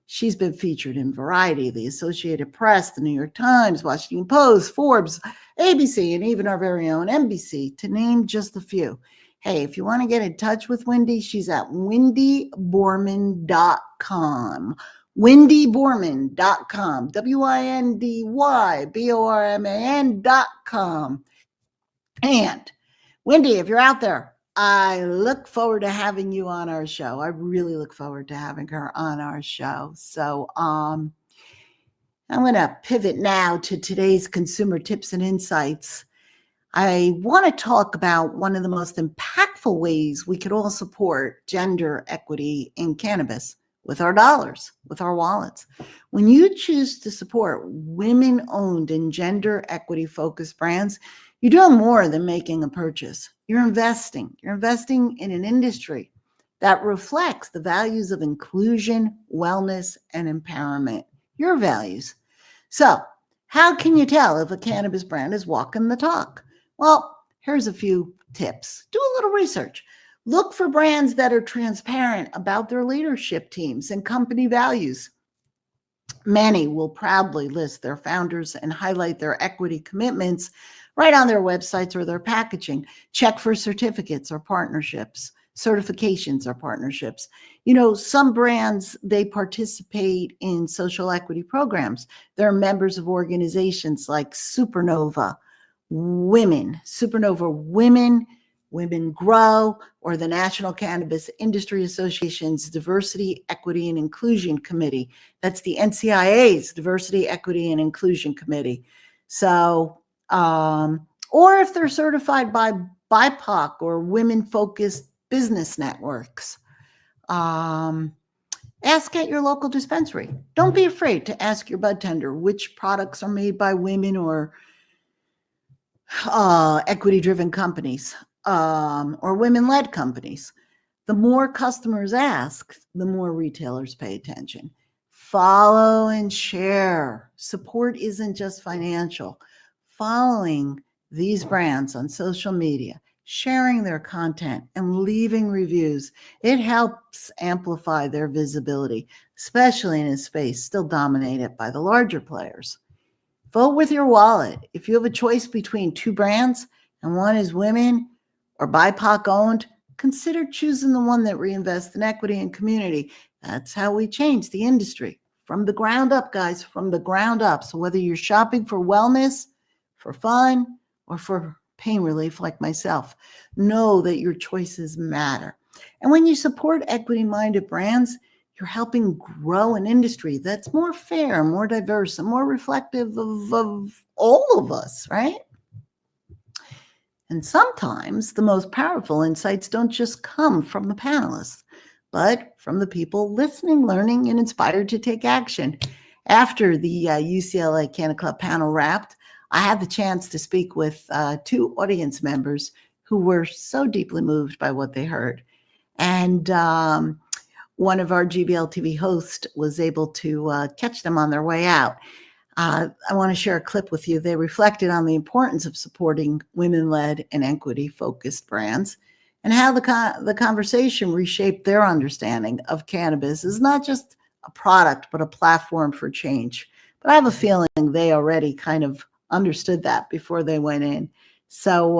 she's been featured in Variety, the Associated Press, the New York Times, Washington Post, Forbes, ABC, and even our very own NBC, to name just a few. Hey, if you want to get in touch with Wendy, she's at wendyborman.com. wendyborman.com. WINDYBORMAN.com. And Wendy, if you're out there, I look forward to having you on our show. I really look forward to having her on our show. So I'm going to pivot now to today's consumer tips and insights. I want to talk about one of the most impactful ways we could all support gender equity in cannabis with our dollars, with our wallets. When you choose to support women-owned and gender equity-focused brands, you're doing more than making a purchase. You're investing. You're investing in an industry that reflects the values of inclusion, wellness, and empowerment, your values. So, how can you tell if a cannabis brand is walking the talk? Well, here's a few tips. Do a little research. Look for brands that are transparent about their leadership teams and company values. Many will proudly list their founders and highlight their equity commitments right on their websites or their packaging. Check for certificates or partnerships, certifications or partnerships. You know, some brands, they participate in social equity programs. They're members of organizations like Supernova Women, Women Grow, or the National Cannabis Industry Association's Diversity, Equity, and Inclusion Committee. That's the NCIA's Diversity, Equity, and Inclusion Committee. So, or if they're certified by BIPOC or women-focused business networks, ask at your local dispensary. Don't be afraid to ask your bud tender which products are made by women or equity-driven companies or women-led companies. The more customers ask, the more retailers pay attention. Follow and share. Support isn't just financial. Following these brands on social media, sharing their content, and leaving reviews, it helps amplify their visibility, especially in a space still dominated by the larger players. Vote with your wallet. If you have a choice between two brands and one is women or BIPOC owned, consider choosing the one that reinvests in equity and community. That's how we change the industry from the ground up, guys, from the ground up. So whether you're shopping for wellness, for fun, or for pain relief like myself, know that your choices matter. And when you support equity-minded brands, you're helping grow an industry that's more fair, more diverse, and more reflective of all of us, right? And sometimes the most powerful insights don't just come from the panelists, but from the people listening, learning, and inspired to take action. After the UCLA Canna Club panel wrapped, I had the chance to speak with two audience members who were so deeply moved by what they heard. And one of our GBL TV hosts was able to catch them on their way out. I want to share a clip with you. They reflected on the importance of supporting women-led and equity-focused brands and how the conversation reshaped their understanding of cannabis as not just a product, but a platform for change. But I have a feeling they already kind of understood that before they went in. So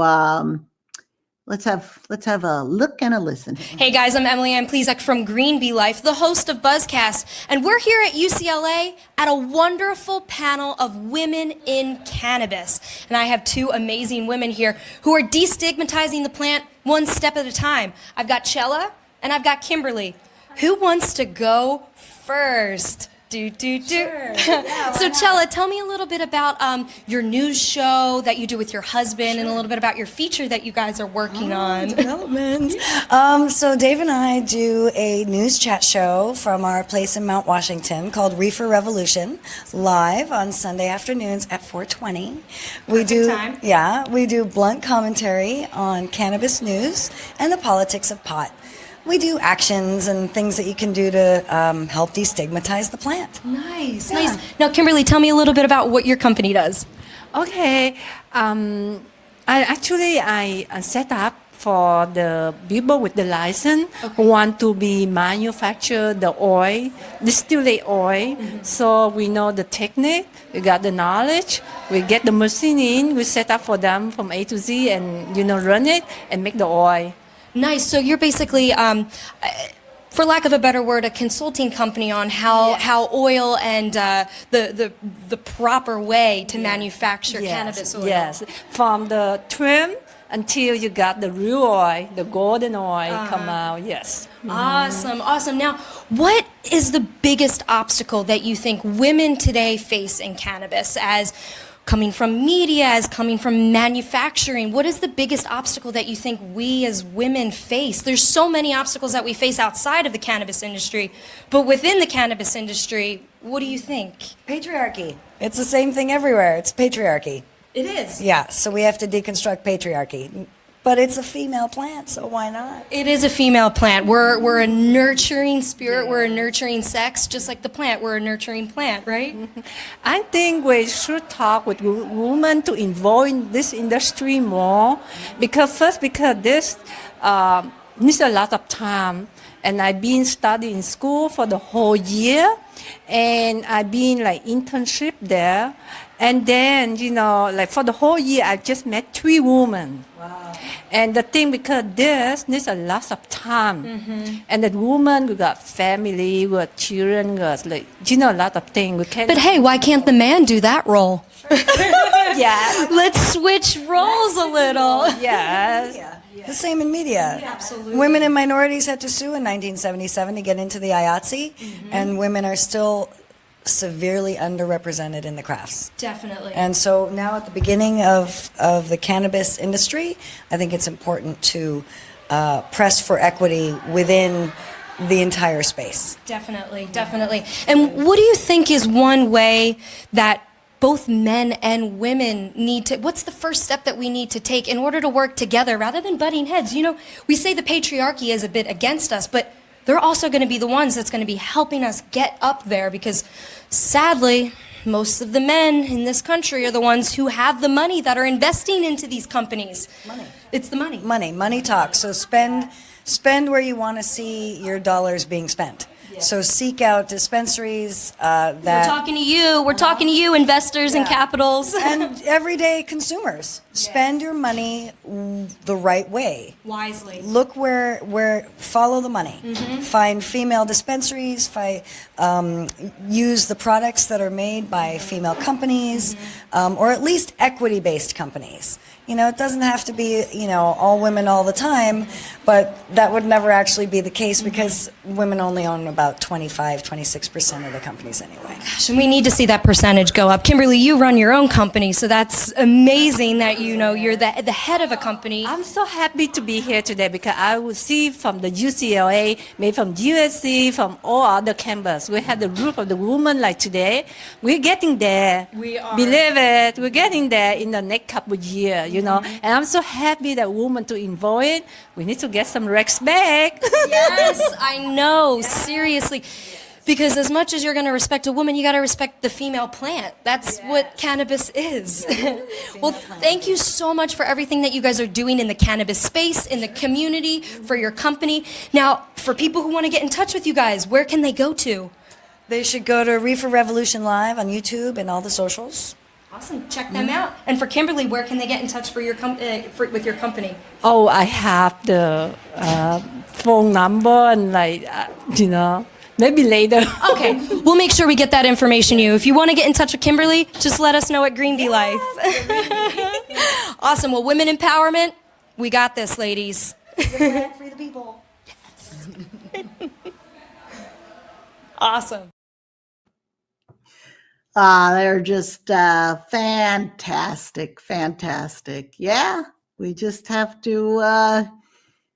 let's have a look and a listen. Hey guys, I'm Emily Ann Plezak from Green Bee Life, the host of Buzzcast, and we're here at UCLA at a wonderful panel of women in cannabis. And I have two amazing women here who are destigmatizing the plant one step at a time. I've got Chella and I've got Kimberly. Who wants to go first? Sure. So Chella, tell me a little bit about your news show that you do with your husband and a little bit about your feature that you guys are working on. Development. So Dave and I do a news chat show from our place in Mount Washington called Reefer Revolution, live on Sunday afternoons at 4:20. We do blunt commentary on cannabis news and the politics of pot. We do actions and things that you can do to help destigmatize the plant. Nice, nice. Now, Kimberly, tell me a little bit about what your company does. Okay. I set up for the people with the license who want to be manufacture the oil, distillate oil. So we know the technique, we got the knowledge, we get the machine in, we set up for them from A to Z and, run it and make the oil. Nice. So you're basically, for lack of a better word, a consulting company on how oil and the proper way to manufacture cannabis oil. Yes, from the trim until you got the real oil, the golden oil come out. Yes. Awesome, awesome. Now, what is the biggest obstacle that you think women today face in cannabis as coming from media, as coming from manufacturing? What is the biggest obstacle that you think we as women face? There's so many obstacles that we face outside of the cannabis industry, but within the cannabis industry, what do you think? Patriarchy. It's the same thing everywhere. It's patriarchy. It is. Yeah, so we have to deconstruct patriarchy. But it's a female plant, so why not? It is a female plant. We're a nurturing spirit. We're a nurturing sex, just like the plant. We're a nurturing plant, right? I think we should talk with women to involve in this industry more because this needs a lot of time. And I've been studying in school for the whole year, and I've been internship there. And then, for the whole year, I just met 3 women. Wow. And the thing, because this needs a lot of time. And that woman, we got family, we got children, we got, a lot of things. We can't. But hey, why can't the man do that role? Yeah. Let's switch roles a little. Yes. Yeah. The same in media. Yeah, absolutely. Women and minorities had to sue in 1977 to get into the IATSE, and women are still severely underrepresented in the crafts. Definitely. And so now at the beginning of the cannabis industry, I think it's important to press for equity within the entire space. Definitely, definitely. And what do you think is one way that both men and women need to, what's the first step that we need to take in order to work together rather than butting heads? We say the patriarchy is a bit against us, but they're also going to be the ones that's going to be helping us get up there because sadly, most of the men in this country are the ones who have the money that are investing into these companies. Money. It's the money. Money talks. So spend where you want to see your dollars being spent. So seek out dispensaries that... We're talking to you. We're talking to you, investors and capitals. And everyday consumers. Spend your money the right way. Wisely. Look where follow the money. Find female dispensaries. Use the products that are made by female companies, or at least equity-based companies. It doesn't have to be, all women all the time, but that would never actually be the case because women only own about 26% of the companies anyway. Gosh, and we need to see that percentage go up. Kimberly, you run your own company, so that's amazing that you're the head of a company. I'm so happy to be here today because I will see from the UCLA, maybe from USC, from all other campus. We had the group of the women like today. We're getting there. We are. Believe it, we're getting there in the next couple of years. And I'm so happy that women to involve it. We need to get some Rex back. Yes, I know, seriously. Because as much as you're going to respect a woman, you got to respect the female plant. That's what cannabis is. Well, thank you so much for everything that you guys are doing in the cannabis space, in the community, for your company. Now, for people who want to get in touch with you guys, where can they go to? They should go to Reefer Revolution Live on YouTube and all the socials. Awesome. Check them out. And for Kimberly, where can they get in touch with your company? Oh, I have the phone number and maybe later. Okay. We'll make sure we get that information to you. If you want to get in touch with Kimberly, just let us know at Green Bee Life. Awesome. Well, women empowerment, we got this, ladies. Free the people. Awesome. They're just fantastic. Yeah, we just have to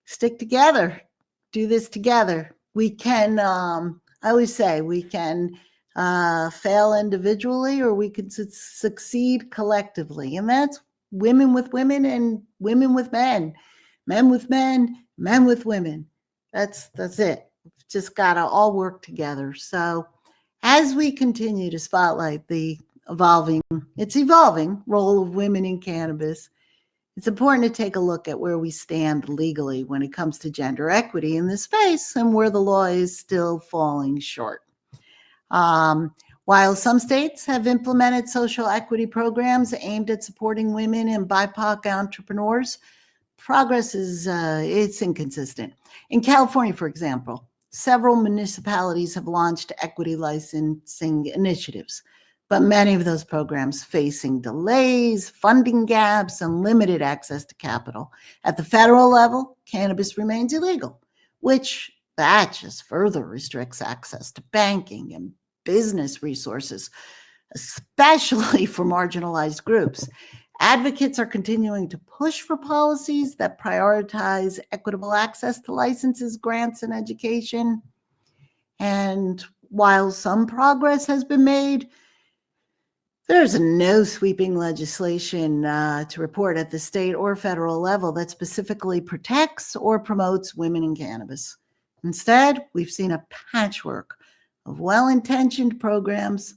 stick together, do this together. We can, I always say, we can fail individually or we can succeed collectively. And that's women with women and women with men, men with men, men with women. That's it. Just got to all work together. So as we continue to spotlight the evolving role of women in cannabis, it's important to take a look at where we stand legally when it comes to gender equity in this space and where the law is still falling short. While some states have implemented social equity programs aimed at supporting women and BIPOC entrepreneurs, progress is it's inconsistent. In California, for example, several municipalities have launched equity licensing initiatives, but many of those programs facing delays, funding gaps, and limited access to capital. At the federal level, cannabis remains illegal, which that just further restricts access to banking and business resources, especially for marginalized groups. Advocates are continuing to push for policies that prioritize equitable access to licenses, grants, and education. And while some progress has been made, there's no sweeping legislation to report at the state or federal level that specifically protects or promotes women in cannabis. Instead, we've seen a patchwork of well-intentioned programs,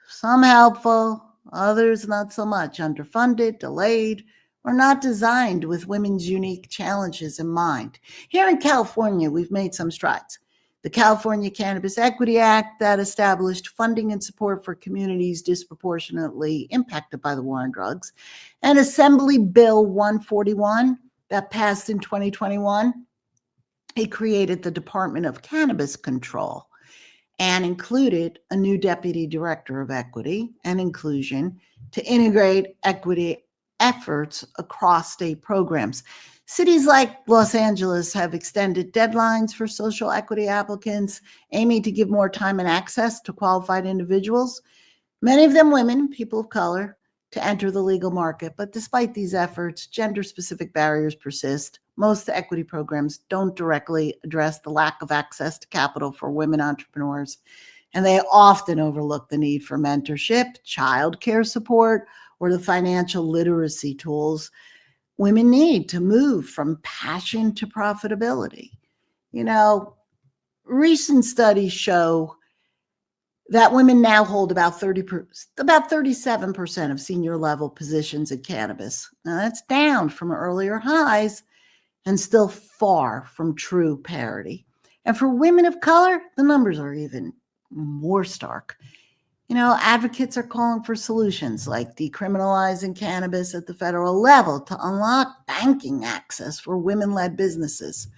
some helpful, others not so much, underfunded, delayed, or not designed with women's unique challenges in mind. Here in California, we've made some strides. The California Cannabis Equity Act that established funding and support for communities disproportionately impacted by the war on drugs, and Assembly Bill 141 that passed in 2021. It created the Department of Cannabis Control and included a new deputy director of equity and inclusion to integrate equity efforts across state programs. Cities like Los Angeles have extended deadlines for social equity applicants, aiming to give more time and access to qualified individuals, many of them women, people of color, to enter the legal market. But despite these efforts, gender-specific barriers persist. Most equity programs don't directly address the lack of access to capital for women entrepreneurs, and they often overlook the need for mentorship, childcare support, or the financial literacy tools women need to move from passion to profitability. You know, recent studies show that women now hold about 37% of senior level positions in cannabis. Now that's down from earlier highs and still far from true parity. And for women of color, the numbers are even more stark. You know, advocates are calling for solutions like decriminalizing cannabis at the federal level to unlock banking access for women-led businesses,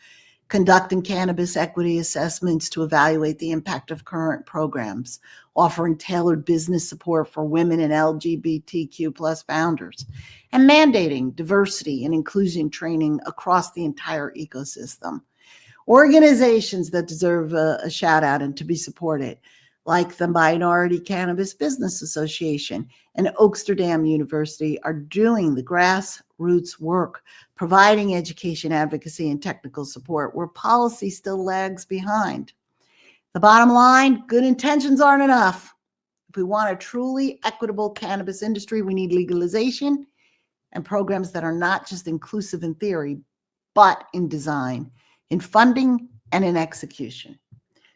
conducting cannabis equity assessments to evaluate the impact of current programs, offering tailored business support for women and LGBTQ+ founders, and mandating diversity and inclusion training across the entire ecosystem. Organizations that deserve a shout out and to be supported, like the Minority Cannabis Business Association and Oaksterdam University, are doing the grassroots work, providing education, advocacy, and technical support where policy still lags behind. The bottom line, good intentions aren't enough. If we want a truly equitable cannabis industry, we need legalization and programs that are not just inclusive in theory, but in design, in funding, and in execution.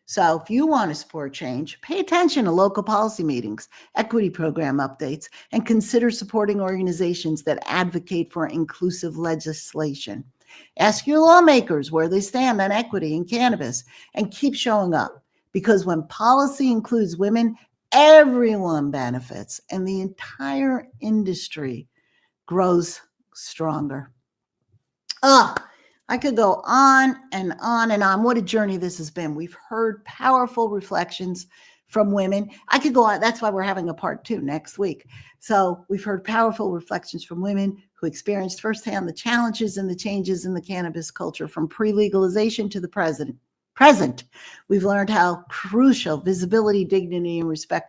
So if you want to support change, pay attention to local policy meetings, equity program updates, and consider supporting organizations that advocate for inclusive legislation. Ask your lawmakers where they stand on equity in cannabis and keep showing up, because when policy includes women, everyone benefits and the entire industry grows stronger. I could go on and on and on. What a journey this has been. We've heard powerful reflections from women. I could go on. That's why we're having a part 2 next week. So we've heard powerful reflections from women who experienced firsthand the challenges and the changes in the cannabis culture from pre-legalization to the present. We've learned how crucial visibility, dignity, and respect